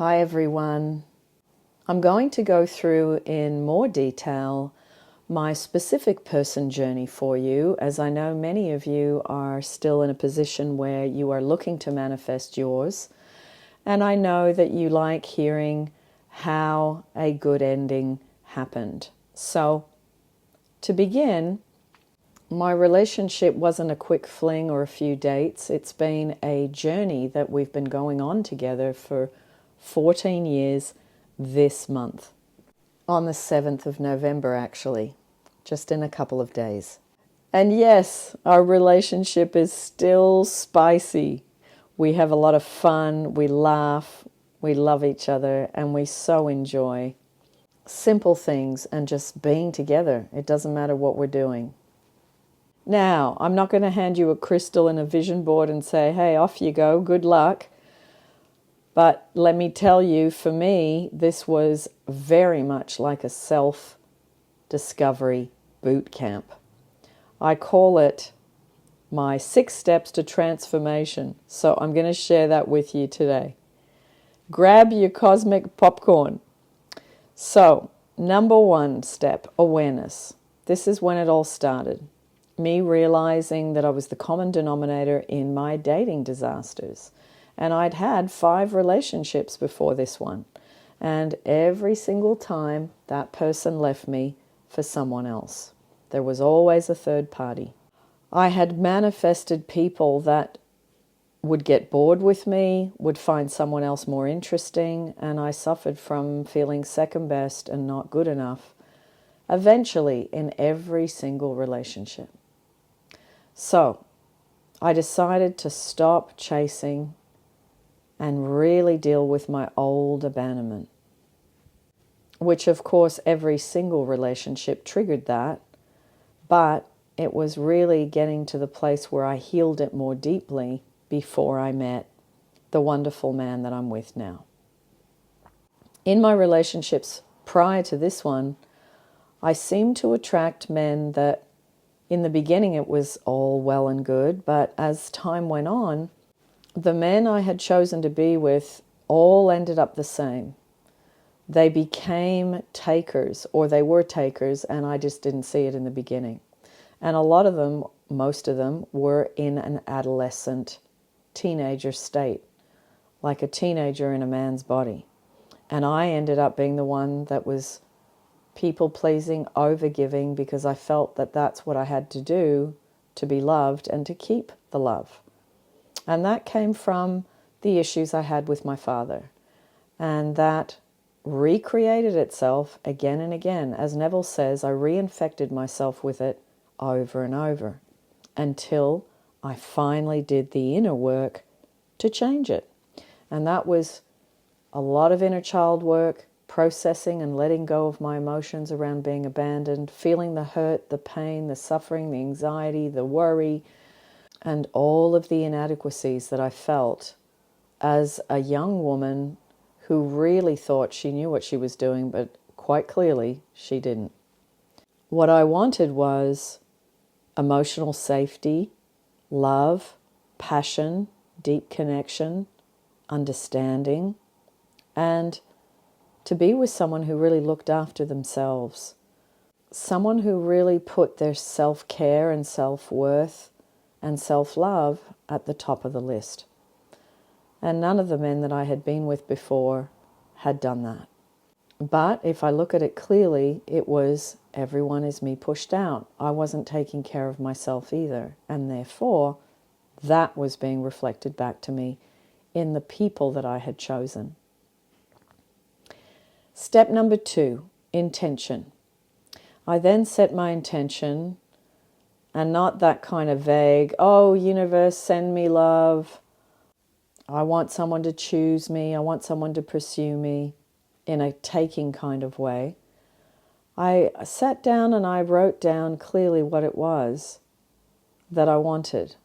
Hi everyone. I'm going to go through in more detail my specific person journey for you, as I know many of you are still in a position where you are looking to manifest yours, and I know that you like hearing how a good ending happened. So, to begin, my relationship wasn't a quick fling or a few dates. It's been a journey that we've been going on together for 14 years this month. On the 7th of November, actually, just in a couple of days. And yes, our relationship is still spicy. We have a lot of fun, we laugh, we love each other, and we so enjoy simple things and just being together. It doesn't matter what we're doing. Now, I'm not going to hand you a crystal and a vision board and say, hey, off you go, good luck. But let me tell you, for me, this was very much like a self-discovery boot camp. I call it my 6 steps to transformation. So I'm going to share that with you today. Grab your cosmic popcorn. So, number 1 step, awareness. This is when it all started. Me realizing that I was the common denominator in my dating disasters. And I'd had 5 relationships before this one. And every single time that person left me for someone else. There was always a third party. I had manifested people that would get bored with me, would find someone else more interesting, and I suffered from feeling second best and not good enough, eventually in every single relationship. So, I decided to stop chasing and really deal with my old abandonment, which of course every single relationship triggered that, but it was really getting to the place where I healed it more deeply before I met the wonderful man that I'm with now. In my relationships prior to this one, I seemed to attract men that in the beginning it was all well and good, but as time went on, the men I had chosen to be with all ended up the same. They became takers, or they were takers, and I just didn't see it in the beginning. And a lot of them, most of them, were in an adolescent teenager state, like a teenager in a man's body. And I ended up being the one that was people-pleasing, over-giving, because I felt that that's what I had to do to be loved and to keep the love. And that came from the issues I had with my father. And that recreated itself again and again. As Neville says, I reinfected myself with it over and over until I finally did the inner work to change it. And that was a lot of inner child work, processing and letting go of my emotions around being abandoned, feeling the hurt, the pain, the suffering, the anxiety, the worry, and all of the inadequacies that I felt as a young woman who really thought she knew what she was doing, but quite clearly she didn't. What I wanted was emotional safety, love, passion, deep connection, understanding, and to be with someone who really looked after themselves, someone who really put their self-care and self-worth and self-love at the top of the list. And none of the men that I had been with before had done that. But if I look at it clearly, it was everyone is me pushed out. I wasn't taking care of myself either. And therefore, that was being reflected back to me in the people that I had chosen. Step number 2, intention. I then set my intention, and not that kind of vague, oh, universe, send me love. I want someone to choose me. I want someone to pursue me in a taking kind of way. I sat down and I wrote down clearly what it was that I wanted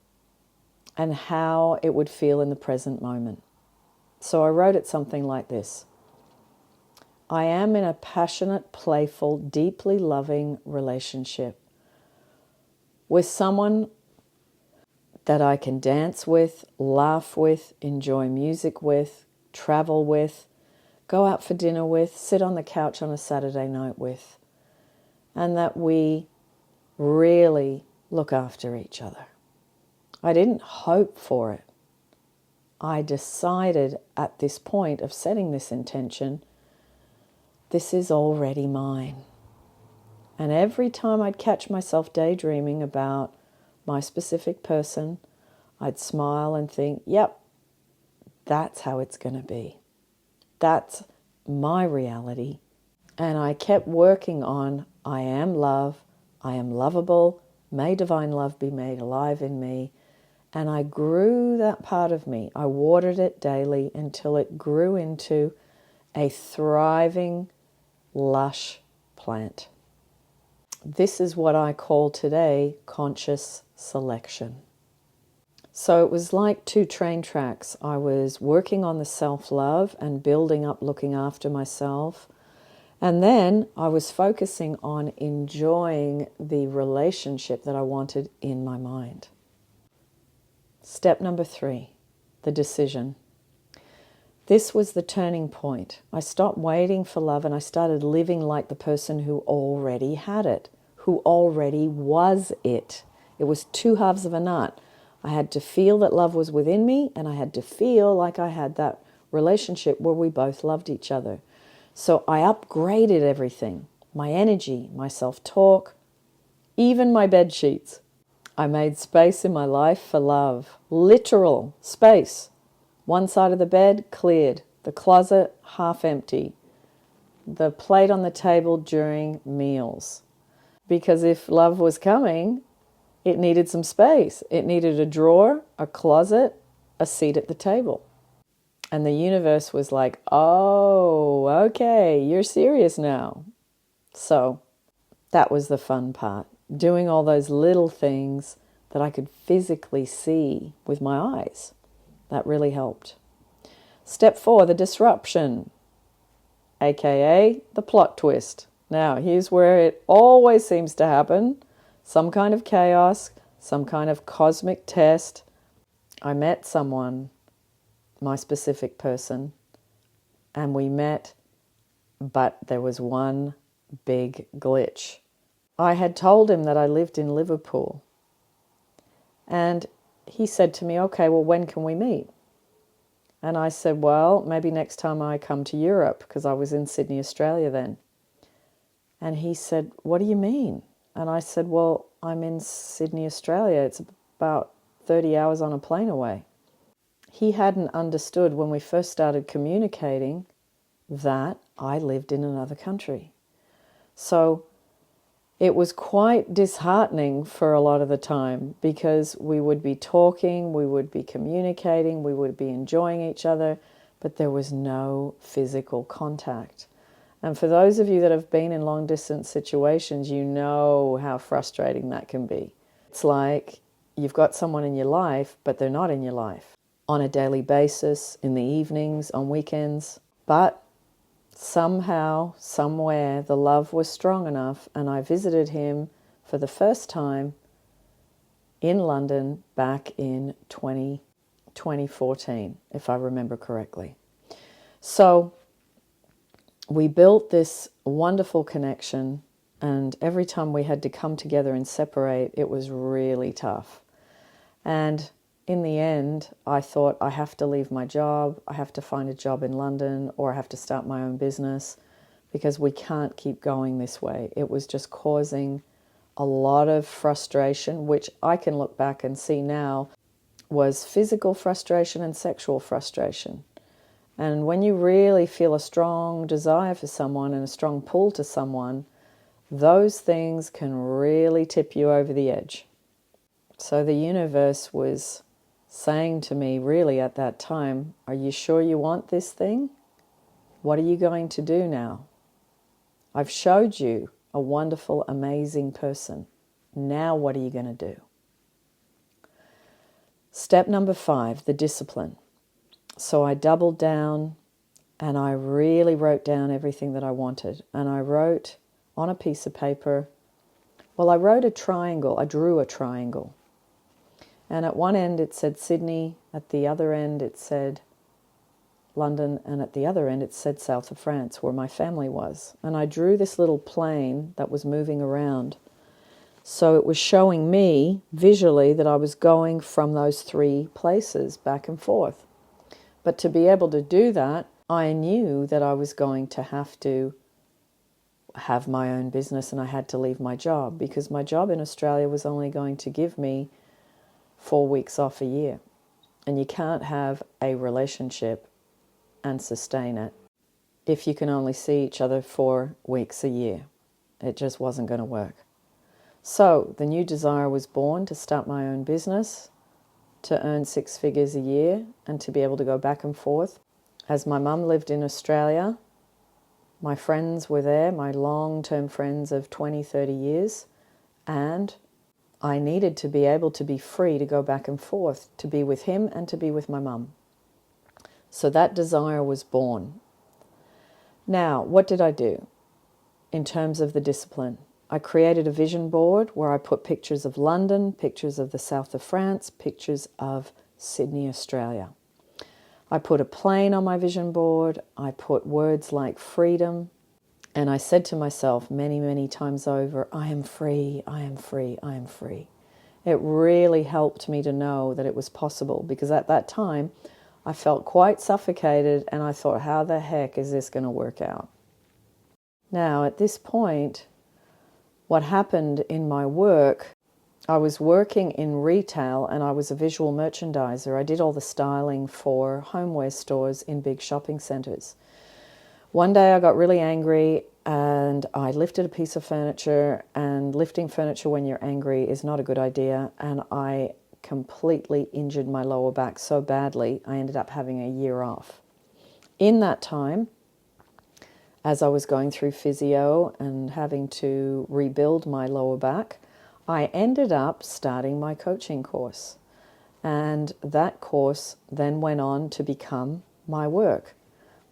and how it would feel in the present moment. So I wrote it something like this. I am in a passionate, playful, deeply loving relationship with someone that I can dance with, laugh with, enjoy music with, travel with, go out for dinner with, sit on the couch on a Saturday night with, and that we really look after each other. I didn't hope for it. I decided at this point of setting this intention, this is already mine. And every time I'd catch myself daydreaming about my specific person, I'd smile and think, yep, that's how it's going to be. That's my reality. And I kept working on, I am love, I am lovable, may divine love be made alive in me. And I grew that part of me. I watered it daily until it grew into a thriving, lush plant. This is what I call today conscious selection. So it was like 2 train tracks. I was working on the self-love and building up, looking after myself. And then I was focusing on enjoying the relationship that I wanted in my mind. Step number 3, the decision. This was the turning point. I stopped waiting for love and I started living like the person who already had it, who already was it. It was 2 halves of a nut. I had to feel that love was within me, and I had to feel like I had that relationship where we both loved each other. So I upgraded everything, my energy, my self-talk, even my bed sheets. I made space in my life for love, literal space. One side of the bed cleared, the closet half empty, the plate on the table during meals. Because if love was coming, it needed some space. It needed a drawer, a closet, a seat at the table. And the universe was like, oh, okay, you're serious now. So that was the fun part. Doing all those little things that I could physically see with my eyes. That really helped. Step 4, the disruption, aka the plot twist. Now, here's where it always seems to happen. Some kind of chaos, some kind of cosmic test. I met someone, my specific person, and we met, but there was one big glitch. I had told him that I lived in Liverpool, and he said to me, okay, well, when can we meet? And I said, well, maybe next time I come to Europe, because I was in Sydney, Australia then. And he said, what do you mean? And I said, well, I'm in Sydney, Australia. It's about 30 hours on a plane away. He hadn't understood when we first started communicating that I lived in another country. So it was quite disheartening for a lot of the time because we would be talking, we would be communicating, we would be enjoying each other, but there was no physical contact. And for those of you that have been in long-distance situations, you know how frustrating that can be. It's like you've got someone in your life, but they're not in your life on a daily basis, in the evenings, on weekends. But somehow, somewhere, the love was strong enough, and I visited him for the first time in London back in 2014, if I remember correctly. So we built this wonderful connection, and every time we had to come together and separate, it was really tough. And in the end, I thought, I have to leave my job, I have to find a job in London, or I have to start my own business, because we can't keep going this way. It was just causing a lot of frustration, which I can look back and see now was physical frustration and sexual frustration. And when you really feel a strong desire for someone and a strong pull to someone, those things can really tip you over the edge. So the universe was saying to me really at that time, are you sure you want this thing? What are you going to do now? I've showed you a wonderful, amazing person. Now what are you going to do? Step number 5, the discipline. So I doubled down and I really wrote down everything that I wanted. And I wrote on a piece of paper, well, I wrote a triangle. I drew a triangle. And at one end it said Sydney. At the other end it said London, and at the other end it said south of France, where my family was. And I drew this little plane that was moving around. So it was showing me visually that I was going from those three places back and forth. But to be able to do that, I knew that I was going to have my own business, and I had to leave my job, because my job in Australia was only going to give me 4 weeks off a year. And you can't have a relationship and sustain it if you can only see each other 4 weeks a year. It just wasn't going to work. So the new desire was born to start my own business, to earn 6 figures a year, and to be able to go back and forth. As my mum lived in Australia, my friends were there, my long-term friends of 20, 30 years, and I needed to be able to be free to go back and forth, to be with him and to be with my mum. So that desire was born. Now, what did I do in terms of the discipline? I created a vision board where I put pictures of London, pictures of the south of France, pictures of Sydney, Australia. I put a plane on my vision board. I put words like freedom. And I said to myself many, many times over, I am free, I am free, I am free. It really helped me to know that it was possible, because at that time I felt quite suffocated and I thought, how the heck is this going to work out? Now, at this point, what happened in my work, I was working in retail and I was a visual merchandiser. I did all the styling for homeware stores in big shopping centres. One day I got really angry and I lifted a piece of furniture, and lifting furniture when you're angry is not a good idea, and I completely injured my lower back so badly I ended up having a year off. In that time, as I was going through physio and having to rebuild my lower back, I ended up starting my coaching course. And that course then went on to become my work,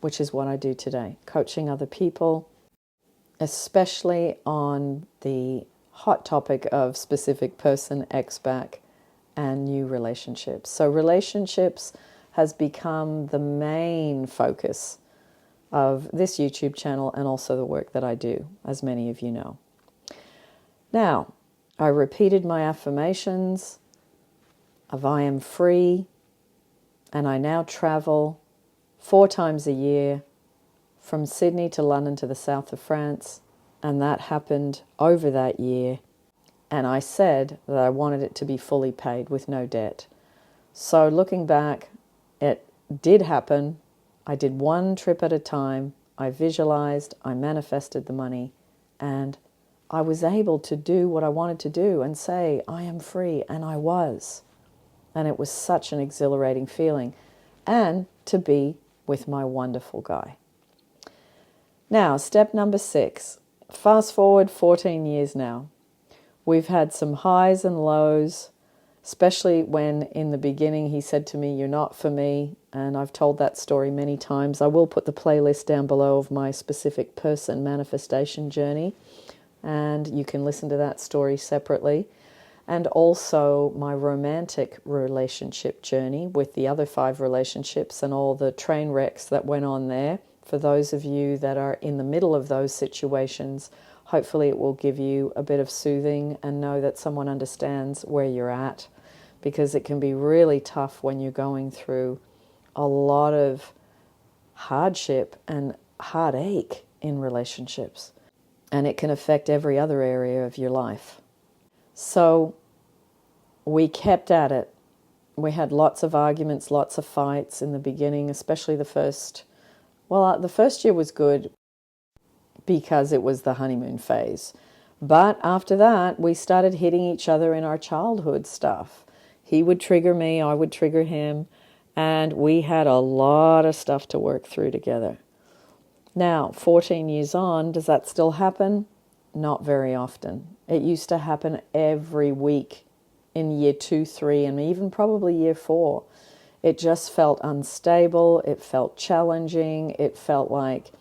which is what I do today, coaching other people, especially on the hot topic of specific person, ex-back, and new relationships. So relationships has become the main focus of this YouTube channel and also the work that I do, as many of you know. Now, I repeated my affirmations of I am free, and I now travel 4 times a year from Sydney to London to the south of France, and that happened over that year. And I said that I wanted it to be fully paid with no debt. So looking back, it did happen. I did 1 trip at a time. I visualized, I manifested the money, and I was able to do what I wanted to do and say, I am free, and I was. And it was such an exhilarating feeling. And to be with my wonderful guy. Now, step number 6. Fast forward 14 years now. We've had some highs and lows, especially when in the beginning he said to me, you're not for me. And I've told that story many times. I will put the playlist down below of my specific person manifestation journey, and you can listen to that story separately. And also my romantic relationship journey with the other 5 relationships and all the train wrecks that went on there. For those of you that are in the middle of those situations, hopefully it will give you a bit of soothing and know that someone understands where you're at, because it can be really tough when you're going through a lot of hardship and heartache in relationships, and it can affect every other area of your life. So we kept at it. We had lots of arguments, lots of fights in the beginning, especially the first year was good because it was the honeymoon phase. But after that, we started hitting each other in our childhood stuff. He would trigger me, I would trigger him, and we had a lot of stuff to work through together. Now, 14 years on, does that still happen? Not very often. It used to happen every week in year 2, 3, and even probably year 4. It just felt unstable. It felt challenging. It felt like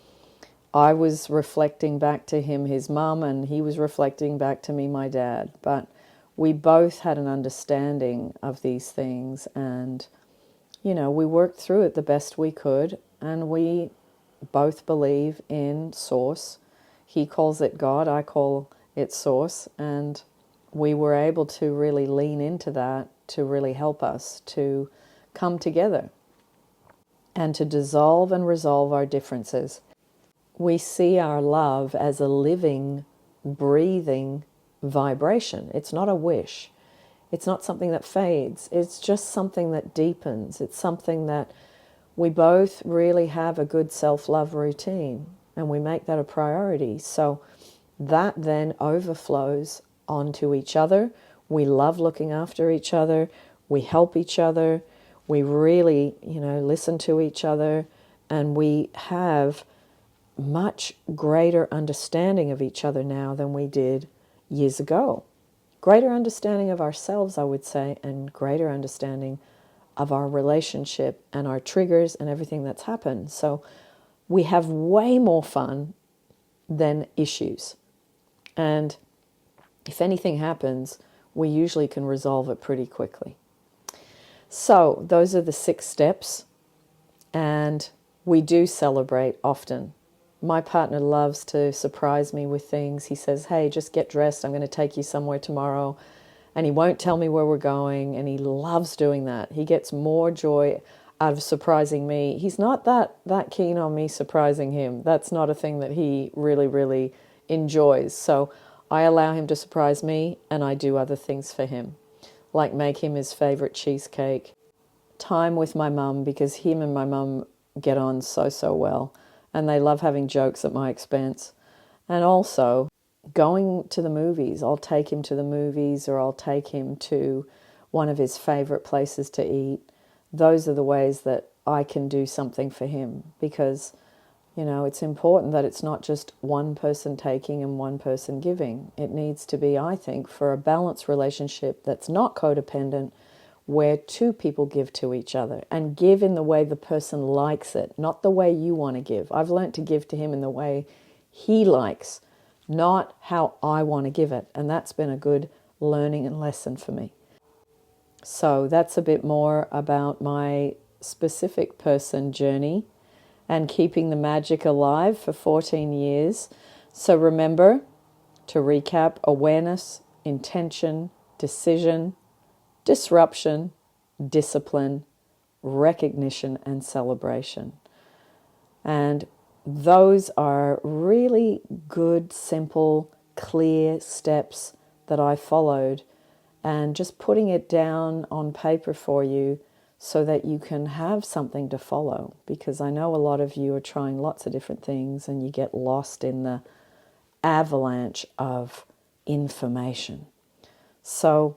I was reflecting back to him his mum, and he was reflecting back to me my dad. But we both had an understanding of these things, and, we worked through it the best we could, and we both believe in Source. He calls it God, I call it Source, and we were able to really lean into that to really help us to come together and to dissolve and resolve our differences. We see our love as a living, breathing vibration. It's not a wish. It's not something that fades. It's just something that deepens. It's something that we both really have a good self-love routine, and we make that a priority. So that then overflows onto each other. We love looking after each other. We help each other. We really, listen to each other, and we have much greater understanding of each other now than we did years ago. Greater understanding of ourselves, I would say, and greater understanding of our relationship and our triggers and everything that's happened. So we have way more fun than issues. And if anything happens, we usually can resolve it pretty quickly. So those are the 6 steps, and we do celebrate often. My partner loves to surprise me with things. He says, hey, just get dressed. I'm going to take you somewhere tomorrow. And he won't tell me where we're going, and he loves doing that. He gets more joy out of surprising me. He's not that keen on me surprising him. That's not a thing that he really, really enjoys. So I allow him to surprise me, and I do other things for him, like make him his favorite cheesecake. Time with my mum, because him and my mum get on so well, and they love having jokes at my expense. And also going to the movies. I'll take him to the movies, or I'll take him to one of his favorite places to eat. Those are the ways that I can do something for him, because it's important that it's not just one person taking and one person giving. It needs to be, I think, for a balanced relationship that's not codependent, where 2 people give to each other, and give in the way the person likes it, not the way you want to give. I've learned to give to him in the way he likes, not how I want to give it. And that's been a good learning and lesson for me. So that's a bit more about my specific person journey and keeping the magic alive for 14 years. So remember, to recap: awareness, intention, decision, disruption, discipline, recognition, and celebration. And those are really good, simple, clear steps that I followed, and just putting it down on paper for you so that you can have something to follow, because I know a lot of you are trying lots of different things and you get lost in the avalanche of information. So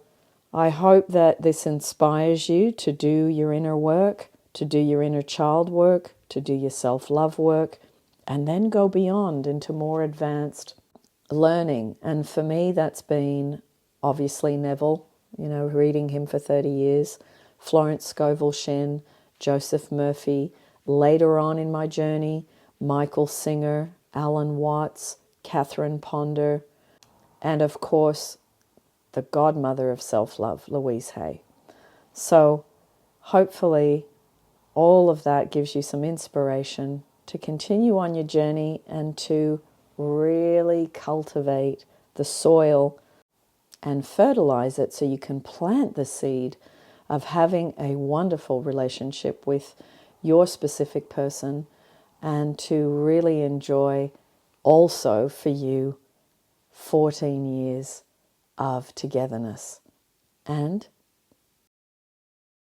I hope that this inspires you to do your inner work, to do your inner child work, to do your self-love work, and then go beyond into more advanced learning. And for me, that's been obviously Neville, reading him for 30 years, Florence Scovel Shinn, Joseph Murphy, later on in my journey, Michael Singer, Alan Watts, Catherine Ponder, and of course, the godmother of self-love, Louise Hay. So hopefully all of that gives you some inspiration to continue on your journey and to really cultivate the soil and fertilize it so you can plant the seed of having a wonderful relationship with your specific person, and to really enjoy also for you 14 years of togetherness and